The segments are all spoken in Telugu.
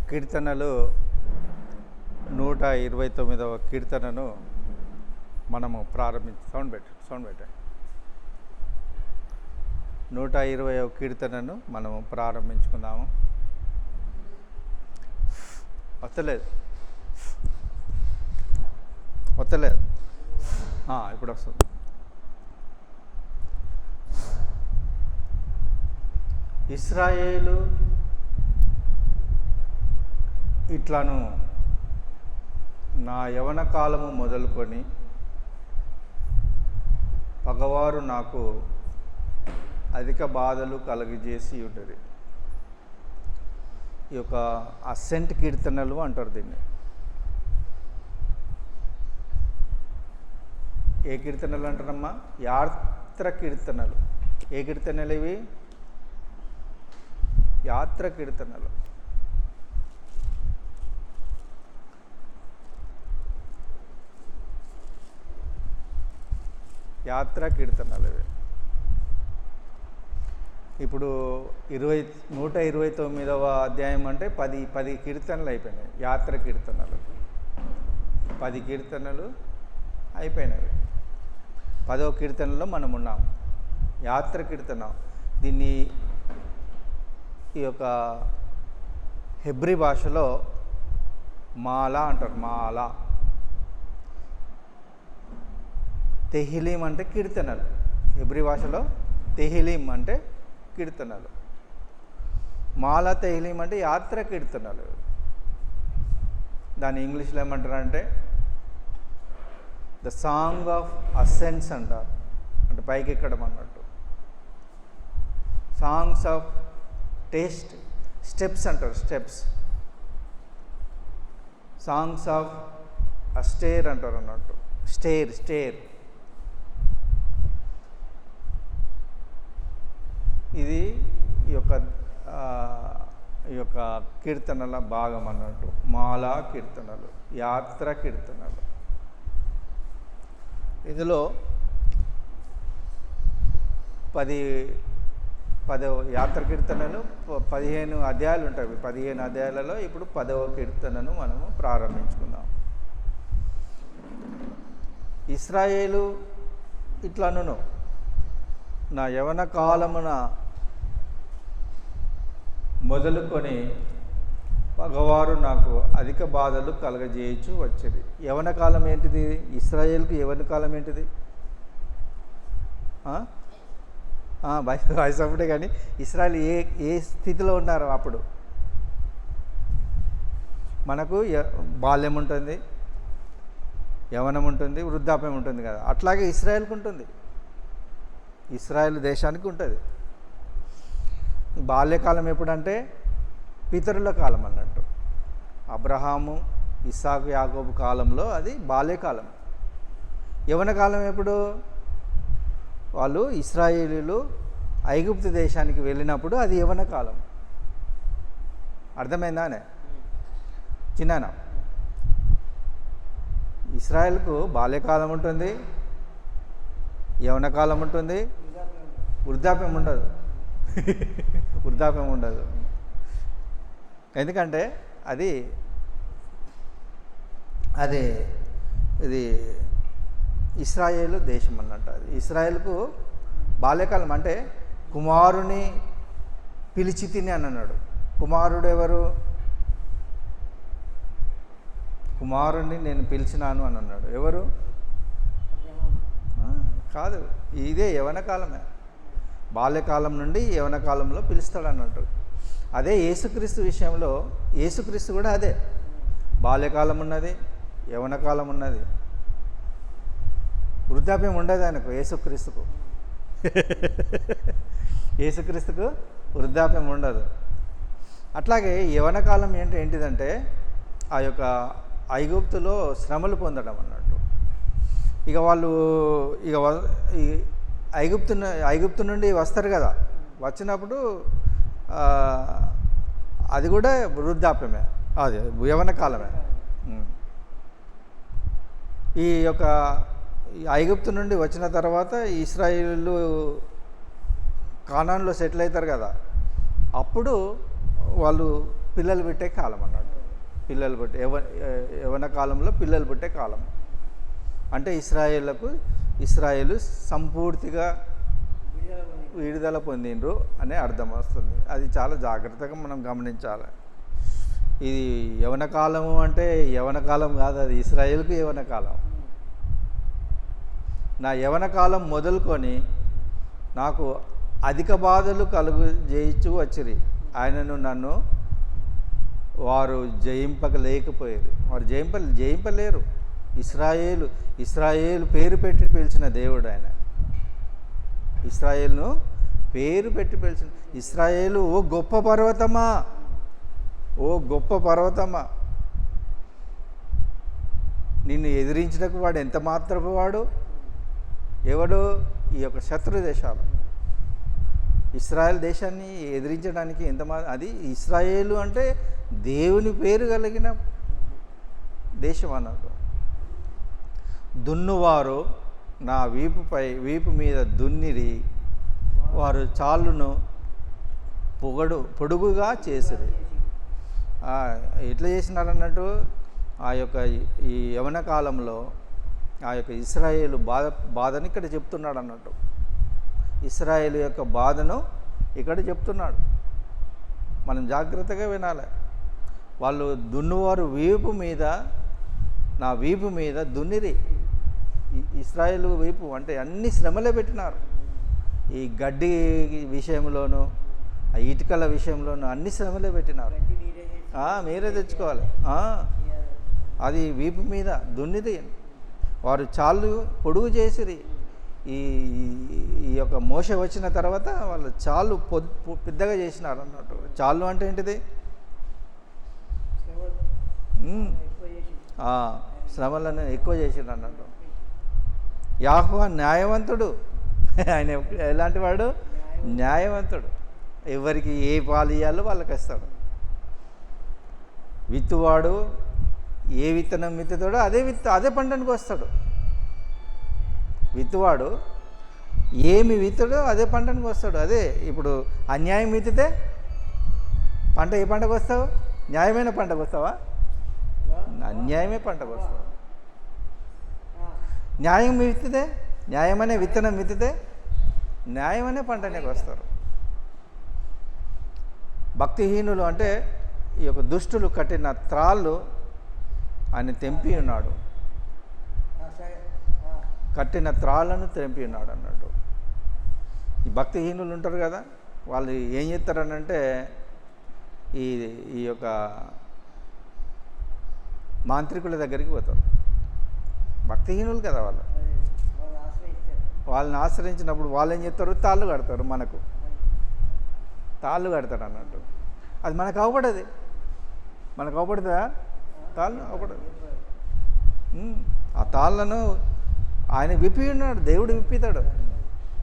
కీర్తనలు 129వ కీర్తనను మనము సౌండ్ పెట్ట 120వ కీర్తనను మనము ప్రారంభించుకుందాము. వస్తలేదు ఇప్పుడు వస్తుంది. ఇశ్రాయేలు ఇట్లను నా యవన కాలము మొదలుకొని పగవారు నాకు అధిక బాధలు కలుగజేసి ఉంటుంది. ఈ యొక్క అసెంట్ కీర్తనలు అంటారు దీన్ని. ఏ కీర్తనలు అంటారమ్మా? యాత్ర కీర్తనలు. ఏ కీర్తనలు ఇవి? యాత్ర కీర్తనలు. యాత్ర కీర్తనలు ఇవి. ఇప్పుడు 129వ అధ్యాయం అంటే 10 కీర్తనలు అయిపోయినాయి. యాత్ర కీర్తనలు 10 కీర్తనలు అయిపోయినవి. 10వ కీర్తనలో మనం ఉన్నాం. యాత్ర కీర్తన. దీన్ని ఈ యొక్క హెబ్రీ భాషలో మాలా అంటారు. మాలా. తెహిలీం అంటే కీర్తనలు. హెబ్రీ భాషలో తెహిలీం అంటే కీర్తనలు. మాలా తెహిలీం అంటే యాత్ర కీర్తనలు. దాన్ని ఇంగ్లీష్లో ఏమంటారంటే ద సాంగ్ ఆఫ్ అసెంట్స్ అంటారు. అంటే పైకి ఎక్కడం అన్నట్టు. సాంగ్స్ ఆఫ్ స్టెప్స్ అంటారు. స్టెప్స్. సాంగ్స్ ఆఫ్ అస్టేర్ అంటారు అన్నట్టు. స్టేర్. ఇది ఈ యొక్క కీర్తనల భాగం అన్నట్టు. మాలా కీర్తనలు, యాత్ర కీర్తనలు. ఇందులో 10 యాత్ర కీర్తనలు 15 అధ్యాయాలు ఉంటాయి. 15 అధ్యాయాలలో ఇప్పుడు 10వ కీర్తనను మనము ప్రారంభించుకుందాం. ఇశ్రాయేలు ఇట్లనును నా యవన కాలమున మొదలుకొని పగవారు నాకు అధిక బాధలు కలగజేయచ్చు వచ్చేది. యవన కాలం ఏంటిది? ఇశ్రాయేల్కి యవన కాలం ఏంటిది? వయసు అప్పుడే. కానీ ఇశ్రాయేల్ ఏ స్థితిలో ఉన్నారు అప్పుడు? మనకు బాల్యం ఉంటుంది, యవనం ఉంటుంది, వృద్ధాప్యం ఉంటుంది కదా. అట్లాగే ఇశ్రాయేల్కి ఉంటుంది. ఇశ్రాయేల్ దేశానికి ఉంటుంది. బాల్యకాలం ఎప్పుడంటే పితరుల కాలం అన్నట్టు. అబ్రహాము, ఇస్సాకు, యాకోబు కాలంలో అది బాల్యకాలం. యవన కాలం ఎప్పుడు? వాళ్ళు ఇశ్రాయేలీలు ఐగుప్తు దేశానికి వెళ్ళినప్పుడు అది యవన కాలం. అర్థమైందానే చిన్నానా? ఇశ్రాయేల్కు బాల్యకాలం ఉంటుంది, యవన కాలం ఉంటుంది, వృద్ధాప్యం ఉండదు. ఎందుకంటే ఇది ఇశ్రాయేలు దేశం అన్నట్టు. అది ఇశ్రాయేల్కు బాల్యకాలం అంటే కుమారుని పిలిచి తిని అని అన్నాడు. కుమారుడు ఎవరు? కుమారుణ్ణి నేను పిలిచినాను అని అన్నాడు. ఎవరు? కాదు, ఇదే యవన కాలమే. బాల్యకాలం నుండి యవన కాలంలో పిలుస్తాడు అన్నట్టు. అదే యేసుక్రీస్తు విషయంలో, యేసుక్రీస్తు కూడా అదే. బాల్యకాలం ఉన్నది, యవన కాలం ఉన్నది, వృద్ధాప్యం ఉండదు ఆయనకు. యేసుక్రీస్తుకు వృద్ధాప్యం ఉండదు. అట్లాగే యవన కాలం ఏంటిదంటే ఆ యొక్క ఐగుప్తులో శ్రమలు పొందడం అన్నట్టు. వాళ్ళు ఐగుప్తు నుండి వస్తారు కదా. వచ్చినప్పుడు అది కూడా వృద్ధాప్యమే, అది యవన కాలమే. ఈ యొక్క ఐగుప్తు నుండి వచ్చిన తర్వాత ఇశ్రాయేలు కానాన్లో సెటిల్ అవుతారు కదా. అప్పుడు వాళ్ళు పిల్లలు పెట్టే కాలం అన్నట్టు. పిల్లలు పెట్టే యవన కాలంలో పిల్లలు పెట్టే కాలం అంటే ఇస్రాయేలు సంపూర్తిగా విడుదల పొందిండ్రు అనే అర్థం వస్తుంది. అది చాలా జాగ్రత్తగా మనం గమనించాలి. ఇది యవన కాలము అంటే యవన కాలం కాదు, అది ఇస్రాయేల్కు యవన కాలం. నా యవన కాలం మొదలుకొని నాకు అధిక బాధలు కలుగు చేయించు వచ్చిరి, ఆయనను నన్ను వారు జయింపలేకపోయారు. వారు జయింపలేరు. ఇస్రాయేలు పేరు పెట్టి పిలిచిన దేవుడు ఆయన. ఇస్రాయేలును పేరు పెట్టి పిలిచిన ఇస్రాయేలు, ఓ గొప్ప పర్వతమా, ఓ గొప్ప పర్వతమా, నిన్ను ఎదిరించడానికి వాడు ఎంత మాత్రపు వాడు, ఎవడు? ఈ యొక్క శత్రు దేశాలు ఇస్రాయేల్ దేశాన్ని ఎదిరించడానికి అది ఇస్రాయేలు అంటే దేవుని పేరు కలిగిన దేశం అన్నట్టు. దున్నువారు నా వీపు మీద దున్నిరి, వారు చాలును పొడుగుగా చేసిరి. ఎట్లా చేసినారన్నట్టు ఆ యొక్క ఈ యవన కాలంలో ఆ యొక్క ఇస్రాయేలు బాధని ఇక్కడ చెప్తున్నాడు అన్నట్టు. ఇస్రాయేలు యొక్క బాధను ఇక్కడ చెప్తున్నాడు. మనం జాగ్రత్తగా వినాలి. వాళ్ళు దున్నువారు నా వీపు మీద దున్నిరి. ఇస్రాయేలు వీపు అంటే అన్ని శ్రమలే పెట్టినారు. ఈ గడ్డి విషయంలోనూ ఆ ఇటుకల విషయంలోనూ అన్ని శ్రమలే పెట్టినారు. మీరే తెచ్చుకోవాలి. అది వీపు మీద దున్నిరి. వారు చాలు పొడుగు చేసిరి. ఈ యొక్క మోషే వచ్చిన తర్వాత వాళ్ళు చాలు పెద్దగా చేసినారు అన్నట్టు. చాలు అంటే ఏంటిది? శ్రమలను ఎక్కువ చేసినారు అన్నట్టు. యెహోవా న్యాయవంతుడు. ఆయన ఎలాంటి వాడు? న్యాయవంతుడు. ఎవరికి ఏ పాలు ఇవ్వాలో వాళ్ళకి ఇస్తాడు. విత్తువాడు ఏ విత్తనం విత్తుతాడో అదే పంటనికి వస్తాడు. విత్తువాడు ఏమి విత్తుడో అదే పంటనికి వస్తాడు. అదే ఇప్పుడు అన్యాయం విత్తితే పంట ఏ పంటకు వస్తావు? న్యాయమైన పంటకు వస్తావా? అన్యాయమే పంటకు వస్తావు. న్యాయం విత్తితే, న్యాయమనే విత్తనం విత్తితే న్యాయమనే పంటనే వస్తారు. భక్తిహీనులు అంటే ఈ యొక్క దుష్టులు కట్టిన త్రాళ్ళు ఆయన తెంపి ఉన్నాడు. కట్టిన త్రాళ్ళను తెంపి ఉన్నాడు అన్నట్టు. ఈ భక్తిహీనులు ఉంటారు కదా, వాళ్ళు ఏం చేస్తారనంటే ఈ యొక్క మాంత్రికుల దగ్గరికి పోతారు. భక్తిహీనులు కదా వాళ్ళని ఆశ్రయించినప్పుడు వాళ్ళు ఏం చేస్తారు? తాళ్ళు కడతారు. తాళ్ళు కడతారు అన్నట్టు. అది మనకు అవపడదు. మనకు అవపడుతుందా? తాళ్ళు అవపడదు. ఆ తాళ్ళను ఆయన విప్పి ఉన్నాడు, దేవుడు విప్పితాడు.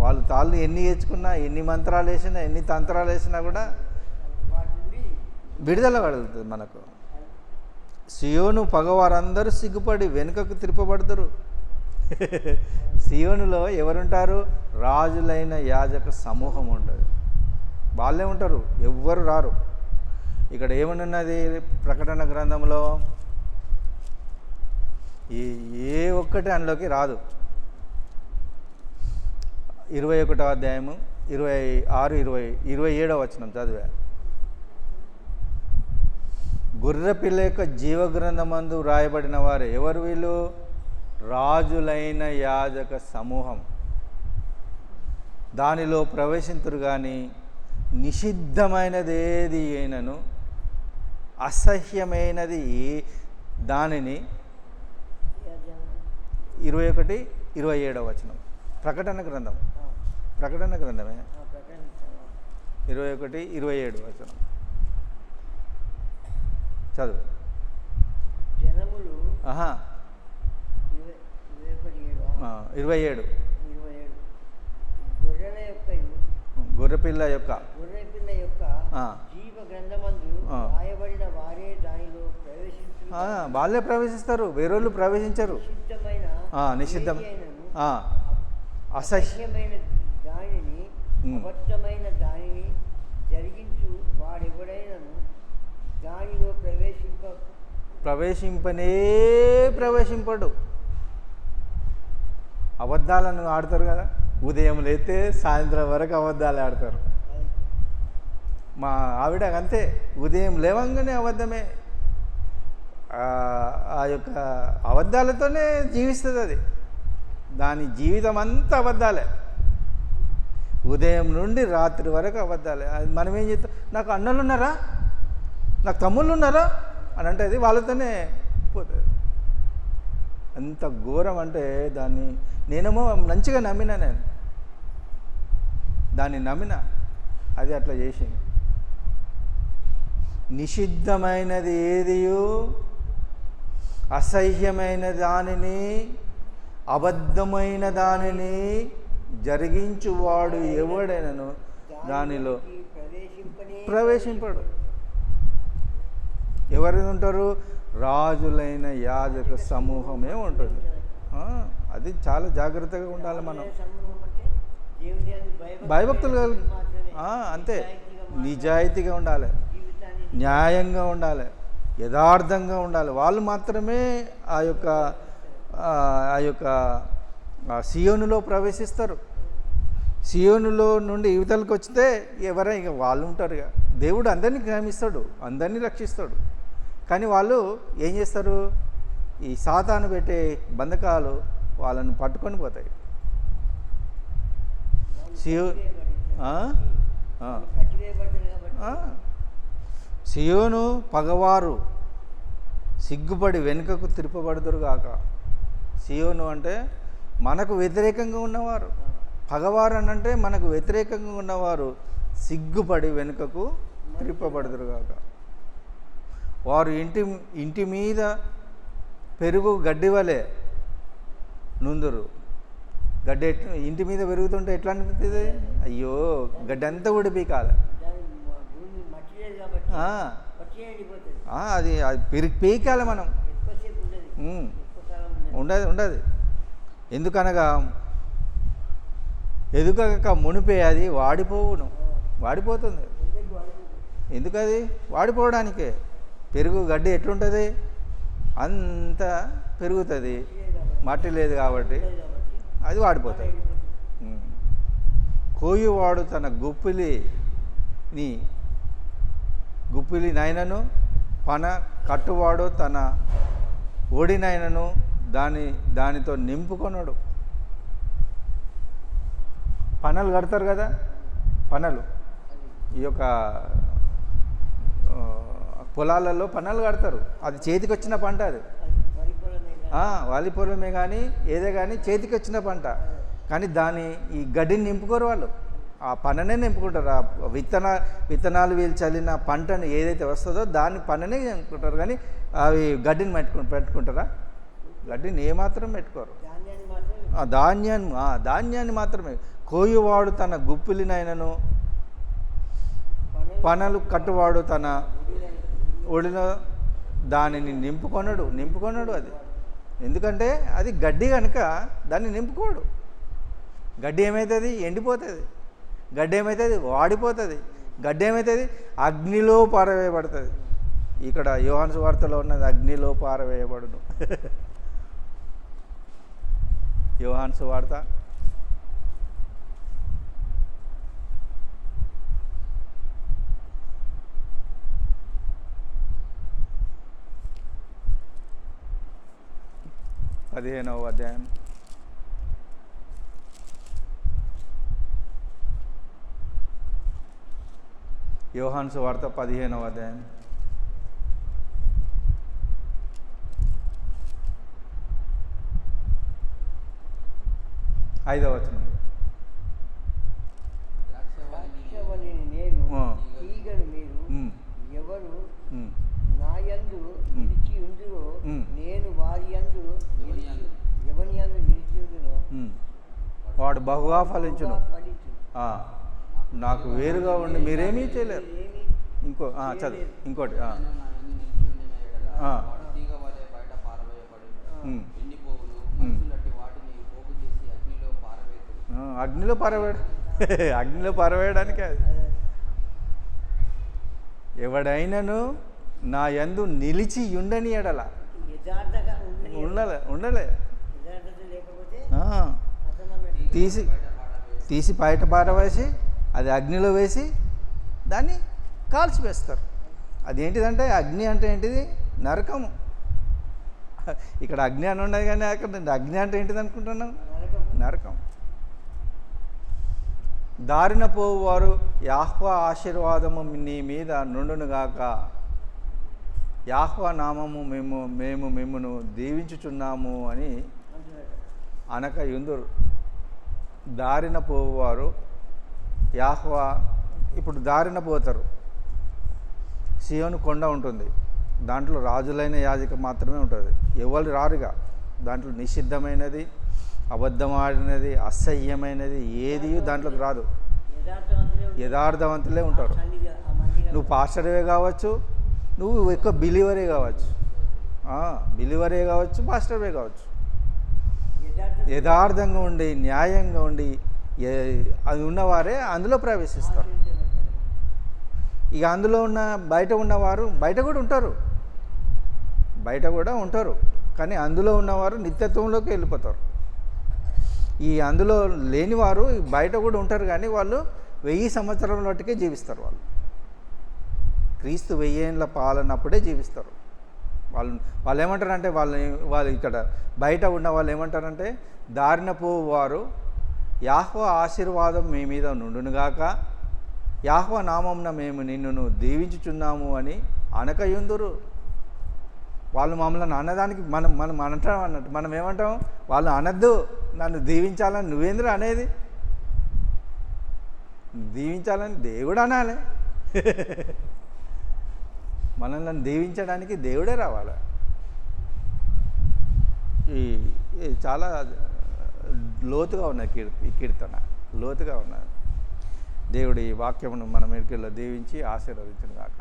వాళ్ళు తాళ్ళు ఎన్ని వేసుకున్నా, ఎన్ని మంత్రాలు వేసినా, ఎన్ని తంత్రాలు వేసినా కూడా విడుదల కలుగుతుంది మనకు. సియోను పగవారందరూ సిగ్గుపడి వెనుకకు తిప్పబడతారు. సియోనులో ఎవరుంటారు? రాజులైన యాజక సమూహం ఉంటుంది. వాళ్ళే ఉంటారు, ఎవ్వరు రారు. ఇక్కడ ఏమనున్నది ప్రకటన గ్రంథంలో? ఏ ఒక్కటి అందులోకి రాదు. 21వ అధ్యాయము 26, 27వ వచనం చదివా. గొర్రెపిల్ల యొక్క జీవగ్రంథమందు వ్రాయబడిన వారు ఎవరు? వీళ్ళు రాజులైన యాజక సమూహం. దానిలో ప్రవేశింతురు కానీ నిషిద్ధమైనది ఏది అయినను, అసహ్యమైనది దానిని 21, 27వ వచనం ప్రకటన గ్రంథమే 21, 27 వచనం చదువు. జనములు 27 గొర్రెపిల్ల యొక్క జీవ గ్రంథమందు రాయబడిన వారే దానిలో ప్రవేశించు. వాళ్ళే ప్రవేశిస్తారు, వేరేళ్ళు ప్రవేశించరు. నిషిద్ధం అసహ్యమైన దానిని, అబద్ధమైన దానిని జరిగించు వాడెవడైనను ప్రవేశింపడు. అబద్ధాలను ఆడతారు కదా, ఉదయం లేతే సాయంత్రం వరకు అబద్ధాలు ఆడతారు. మా ఆవిడ అంతే, ఉదయం లేవంగానే అబద్ధమే. ఆ యొక్క అబద్ధాలతోనే జీవిస్తుంది అది. దాని జీవితం అంతా అబద్ధాలే, ఉదయం నుండి రాత్రి వరకు అబద్ధాలే. మనం ఏం చేస్తాం, నాకు అన్నలు ఉన్నారా, నాకు తమ్ముళ్ళు ఉన్నారా అని అంటే అది వాళ్ళతోనే పోతుంది. అంత ఘోరం అంటే దాన్ని నేనేమో మంచిగా నమ్మినా, దాన్ని నమ్మిన, అది అట్లా చేసింది. నిషిద్ధమైనది ఏదియో, అసహ్యమైన దానిని, అబద్ధమైన దానిని జరిగించువాడు ఎవడైనను దానిలో ప్రవేశింపడు. ఎవరు ఉంటారు? రాజులైన యాజక సమూహమే ఉంటుంది. అది చాలా జాగ్రత్తగా ఉండాలి మనం. భయభక్తులు అంతే, నిజాయితీగా ఉండాలి, న్యాయంగా ఉండాలి, యథార్థంగా ఉండాలి. వాళ్ళు మాత్రమే ఆ యొక్క సియోనులో ప్రవేశిస్తారు. సియోనులో నుండి యువతలకు వస్తే ఎవరైనా ఇక వాళ్ళు ఉంటారు. ఇక దేవుడు అందరినీ క్షమిస్తాడు, అందరినీ రక్షిస్తాడు. కానీ వాళ్ళు ఏం చేస్తారు? ఈ సాతాను పెట్టే బంధకాలు వాళ్ళను పట్టుకొని పోతాయి. సియోను పగవారు సిగ్గుపడి వెనుకకు తిరుపబడుదురుగాక. సియోను అంటే మనకు వ్యతిరేకంగా ఉన్నవారు, పగవారు అని అంటే మనకు వ్యతిరేకంగా ఉన్నవారు సిగ్గుపడి వెనుకకు తిరుపబడుదురుగాక. వారు ఇంటి మీద పెరుగు గడ్డి వలె నుందురు. గడ్డి ఇంటి మీద పెరుగుతుంటే ఎట్లా అనిపిస్తుంది? అయ్యో, గడ్డి అంతా ఊడిపీకాలి. అది పీకాలి మనం. ఉండదు. ఎందుకనగా ఎదుగక మునిపే అది వాడిపోతుంది. ఎందుకది వాడిపోవడానికే. పెరుగు గడ్డి ఎట్లుంటుంది? అంత పెరుగుతుంది, మట్టి లేదు కాబట్టి అది వాడిపోతుంది. కోయువాడు తన గుప్పిలినైనను, పన కట్టువాడు తన ఒడినైనను దానితో నింపుకొనడు. పనలు కడతారు కదా, పనలు ఈ యొక్క పొలాలలో పనలు కడతారు. అది చేతికి వచ్చిన పంట, అది వాలి పొలమే కానీ ఏదే కానీ చేతికి వచ్చిన పంట. కానీ ఈ గడ్డిని నింపుకోరు వాళ్ళు, ఆ పననే నింపుకుంటారు. ఆ విత్తనాలు వీళ్ళు చల్లిన పంటను ఏదైతే వస్తుందో దాన్ని పననే నింపుకుంటారు. కానీ అవి గడ్డిని పెట్టుకుంటారా? గడ్డిని ఏమాత్రం పెట్టుకోరు. ధాన్యాన్ని మాత్రమే. కోయువాడు తన గుప్పిలినైనను, పనలు కట్టువాడు తన ఒడిలో దానిని నింపుకొనడు. అది ఎందుకంటే అది గడ్డి కనుక దాన్ని నింపుకోడు. గడ్డి ఏమవుతుంది? ఎండిపోతుంది. గడ్డి ఏమవుతుంది? వాడిపోతుంది. గడ్డి ఏమవుతుంది? అగ్నిలో పారవేయబడుతుంది. ఇక్కడ యోహాను సువార్తలో ఉన్నది అగ్నిలో పారవేయబడును. యోహాను సువార్త 15వ అధ్యాయం. యోహాను సువార్త 15వ అధ్యాయం. 5వ వచనం. ద్రాక్షవల్లిని నేను, తీగలు మీరు. ఎవరు నాయందు నిలిచి ఉందురో, నేను వారి యందు ఎవని యందు నిలిచి ఉందునో వాడు బహుగా ఫలించును. నాకు వేరుగా ఉండి మీరేమీ చేయలేరు. ఇంకోటి అగ్నిలో పారవేయడానికి. ఎవడైనను నా యందు నిలిచి ఉండని ఎడల యథార్థంగా ఉండలే యథార్థత లేకపోతే ఆ, తీసి తీసి బయట పారవేసి అది అగ్నిలో వేసి దాన్ని కాల్చివేస్తారు. అదేంటిదంటే అగ్ని అంటే ఏంటిది? నరకము. ఇక్కడ అగ్ని అని ఉండదు కానీ అక్కడ అగ్ని అంటే ఏంటిది అనుకుంటున్నాం? నరకం. దారిన పోవారు యాహ్వా ఆశీర్వాదము నీ మీద నుండునుగాక, యాహ్వా నామము మేము మిమ్మును దీవించుచున్నాము అని అనక యుందురు. దారిన పోవారు యాహ్వా, ఇప్పుడు దారిన పోతారు. సియోను కొండ ఉంటుంది, దాంట్లో రాజులైన యాజక మాత్రమే ఉంటుంది, ఎవరు రారుగా. దాంట్లో నిషిద్ధమైనది, అబద్ధమాడినది, అసహ్యమైనది ఏది దాంట్లోకి రాదు. యథార్థవంతులే ఉంటారు. నువ్వు పాస్టర్వే కావచ్చు, నువ్వు ఎక్కువ బిలీవరే కావచ్చు, బిలీవరే కావచ్చు, పాస్టర్వే కావచ్చు. యథార్థంగా ఉండి న్యాయంగా ఉండి అది ఉన్నవారే అందులో ప్రవేశిస్తారు. ఇక అందులో ఉన్న బయట ఉన్నవారు బయట కూడా ఉంటారు కానీ అందులో ఉన్నవారు నిత్యత్వంలోకి వెళ్ళిపోతారు. ఈ అందులో లేనివారు బయట కూడా ఉంటారు కానీ వాళ్ళు 1000 సంవత్సరాల మట్టుకే జీవిస్తారు. క్రీస్తు 1000 ఏళ్ళ పాలనప్పుడే జీవిస్తారు. వాళ్ళు ఏమంటారంటే వాళ్ళు ఇక్కడ బయట ఉన్న వాళ్ళు ఏమంటారంటే, దారిన పోవారు యాహ్వా ఆశీర్వాదం మీ మీద నుండునుగాక, యాహ్వా నామమున మేము నిన్నును దీవించుచున్నాము అని అనకయుందురు. వాళ్ళు మమ్మల్ని అన్నదానికి మనం అంటాం అన్నట్టు. మనం ఏమంటాం? వాళ్ళు అనద్దు, నన్ను దీవించాలని నువ్వేంద్ర అనేది? దీవించాలని దేవుడు అనాలి. మనల్ని దీవించడానికి దేవుడే రావాలి. ఈ చాలా లోతుగా ఉన్నది ఈ కీర్తన, లోతుగా ఉన్నది. దేవుడి వాక్యమును మన మీదకి దీవించి ఆశీర్వదించును గాక.